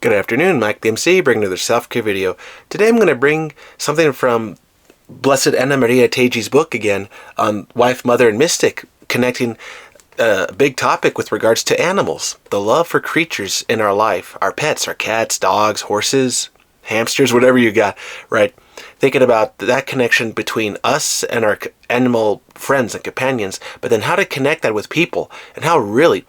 Good afternoon, Mike the MC, bringing another self-care video. Today I'm going to bring something from Blessed Anna Maria Taigi's book again on Wife, Mother, and Mystic, connecting a big topic with regards to animals. The love for creatures in our life, our pets, our cats, dogs, horses, hamsters, whatever you got, right? Thinking about that connection between us and our animal friends and companions, but then how to connect that with people, and how really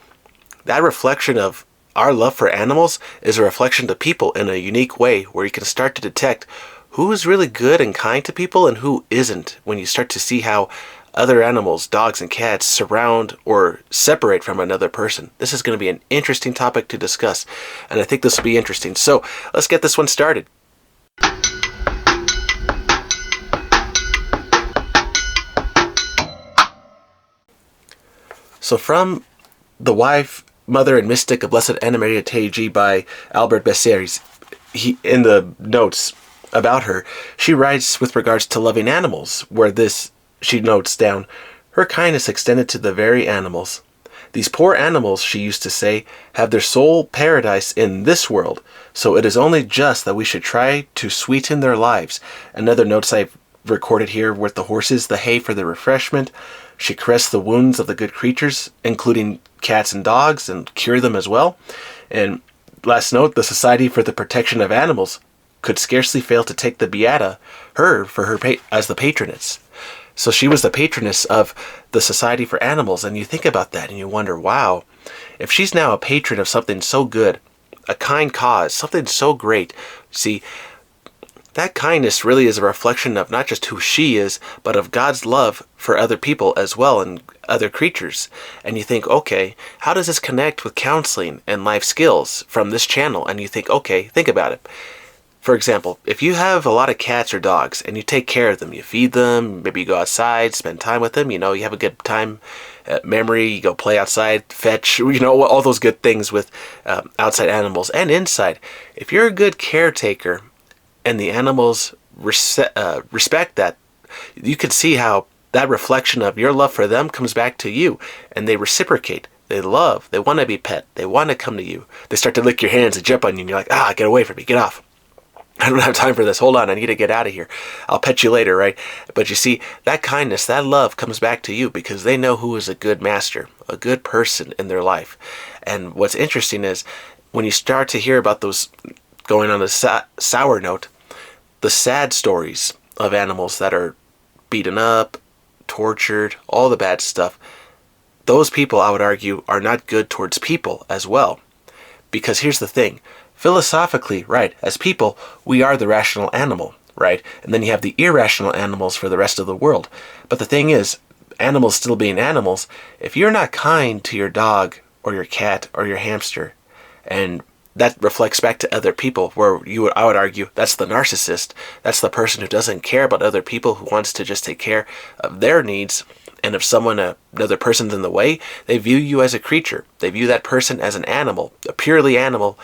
that reflection of our love for animals is a reflection to people in a unique way, where you can start to detect who is really good and kind to people and who isn't, when you start to see how other animals, dogs and cats, surround or separate from another person. This is going to be an interesting topic to discuss, and I think this will be interesting. So let's get this one started. So from The Wife, Mother, and Mystic of Blessed Anna Maria Taigi by Albert Bessieres, in the notes about her, she writes with regards to loving animals, where she notes down, her kindness extended to the very animals. These poor animals, she used to say, have their sole paradise in this world, so it is only just that we should try to sweeten their lives. And other notes I've recorded here with the horses, the hay for their refreshment. She caressed the wounds of the good creatures, including cats and dogs, and cured them as well. And last note, the Society for the Protection of Animals could scarcely fail to take the Beata, as the patroness. So she was the patroness of the Society for Animals, and you think about that and you wonder, wow, if she's now a patron of something so good, a kind cause, something so great, see, that kindness really is a reflection of not just who she is, but of God's love for other people as well and other creatures. And you think, okay, how does this connect with counseling and life skills from this channel? And you think, okay, think about it. For example, if you have a lot of cats or dogs and you take care of them, you feed them, maybe you go outside, spend time with them, you have a good time, memory, you go play outside, fetch, all those good things with outside animals and inside. If you're a good caretaker and the animals respect that, you can see how that reflection of your love for them comes back to you, and they reciprocate. They love, they want to be pet, they want to come to you. They start to lick your hands and jump on you, and you're like, get away from me, get off. I don't have time for this. Hold on, I need to get out of here. I'll pet you later, right? But you see, that kindness, that love comes back to you because they know who is a good master, a good person in their life. And what's interesting is when you start to hear about those, going on a sour note, the sad stories of animals that are beaten up, tortured, all the bad stuff, those people, I would argue, are not good towards people as well. Because here's the thing. Philosophically, right, as people, we are the rational animal, right? And then you have the irrational animals for the rest of the world. But the thing is, animals still being animals, if you're not kind to your dog or your cat or your hamster, and that reflects back to other people, where I would argue that's the narcissist. That's the person who doesn't care about other people, who wants to just take care of their needs. And if another person's in the way, they view you as a creature. They view that person as an animal, a purely animal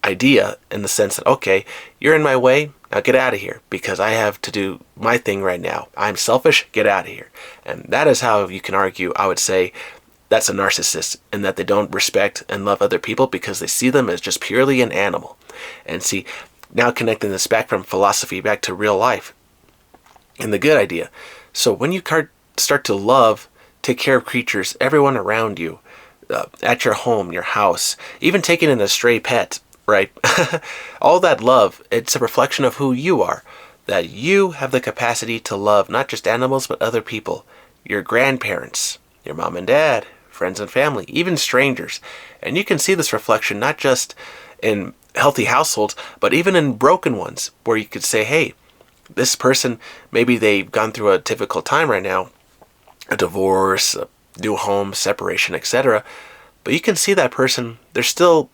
idea, in the sense that, okay, you're in my way, now get out of here, because I have to do my thing right now. I'm selfish, get out of here. And that is how you can argue, I would say, that's a narcissist, in that they don't respect and love other people because they see them as just purely an animal. And see, now connecting this back from philosophy back to real life, and the good idea. So when you start to love, take care of creatures, everyone around you, at your home, your house, even taking in a stray pet, right? All that love, it's a reflection of who you are, that you have the capacity to love not just animals but other people, your grandparents, your mom and dad, friends and family, even strangers. And you can see this reflection not just in healthy households, but even in broken ones, where you could say, hey, this person, maybe they've gone through a difficult time right now, a divorce, a new home, separation, etc. But you can see that person, they're still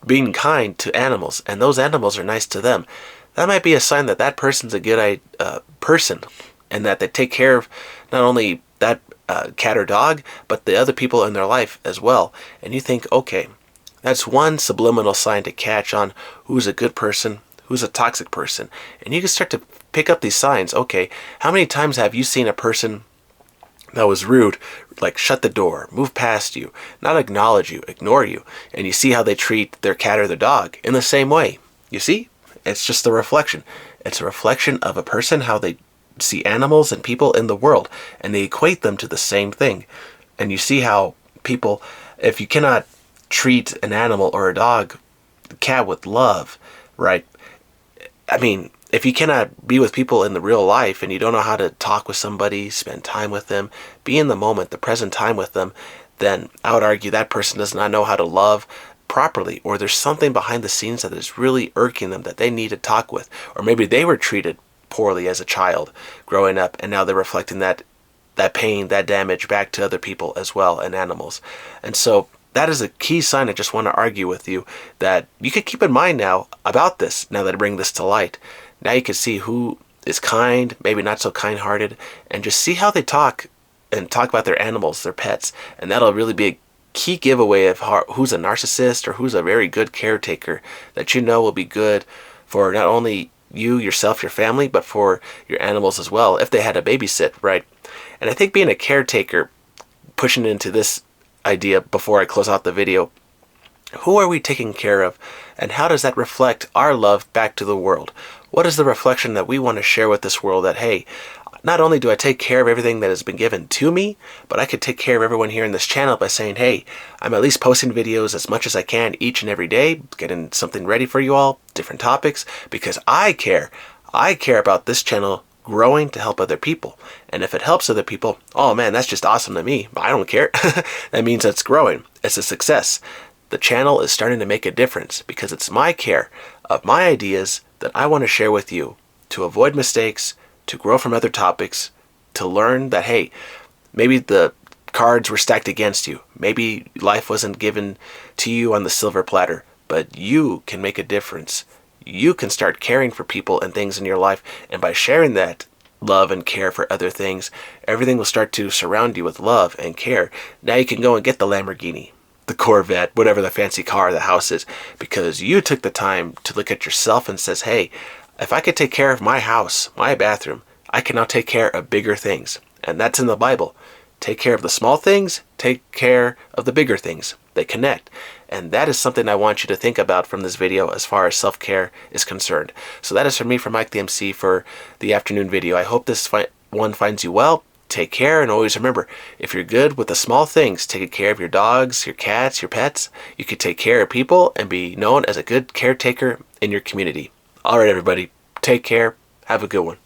being kind to animals, and those animals are nice to them. That might be a sign that that person's a good person, and that they take care of not only that cat or dog, but the other people in their life as well. And you think, okay, that's one subliminal sign to catch on who's a good person, who's a toxic person. And you can start to pick up these signs. Okay, how many times have you seen a person that was rude, like shut the door, move past you, not acknowledge you, ignore you, and you see how they treat their cat or their dog in the same way. You see? It's just a reflection. It's a reflection of a person, how they see animals and people in the world, and they equate them to the same thing. And you see how people, if you cannot treat an animal or a dog, cat with love, right? I mean, if you cannot be with people in the real life and you don't know how to talk with somebody, spend time with them, be in the moment, the present time with them, then I would argue that person does not know how to love properly, or there's something behind the scenes that is really irking them that they need to talk with, or maybe they were treated poorly as a child growing up and now they're reflecting that pain, that damage back to other people as well, and animals. And so that is a key sign I just want to argue with you that you could keep in mind now about this, now that I bring this to light. Now you can see who is kind, maybe not so kind-hearted, and just see how they talk and talk about their animals, their pets. And that'll really be a key giveaway of who's a narcissist or who's a very good caretaker that you know will be good for not only you, yourself, your family, but for your animals as well, if they had a babysit, right? And I think being a caretaker, pushing into this idea before I close out the video, who are we taking care of, and how does that reflect our love back to the world? What is the reflection that we want to share with this world that, hey, not only do I take care of everything that has been given to me, but I could take care of everyone here in this channel by saying, hey, I'm at least posting videos as much as I can each and every day, getting something ready for you all, different topics, because I care. I care about this channel growing to help other people. And if it helps other people, oh man, that's just awesome to me. I don't care. That means it's growing. It's a success. The channel is starting to make a difference because it's my care of my ideas that I want to share with you to avoid mistakes, to grow from other topics, to learn that, hey, maybe the cards were stacked against you. Maybe life wasn't given to you on the silver platter, but you can make a difference. You can start caring for people and things in your life, and by sharing that love and care for other things, everything will start to surround you with love and care. Now you can go and get the Lamborghini, the Corvette, whatever the fancy car, the house is, because you took the time to look at yourself and says, hey, if I could take care of my house, my bathroom, I can now take care of bigger things. And that's in the Bible. Take care of the small things, take care of the bigger things. They connect. And that is something I want you to think about from this video as far as self-care is concerned. So that is from me, from Mike the MC, for the afternoon video. I hope this one finds you well. Take care, and always remember, if you're good with the small things, taking care of your dogs, your cats, your pets, you can take care of people and be known as a good caretaker in your community. All right, everybody, take care. Have a good one.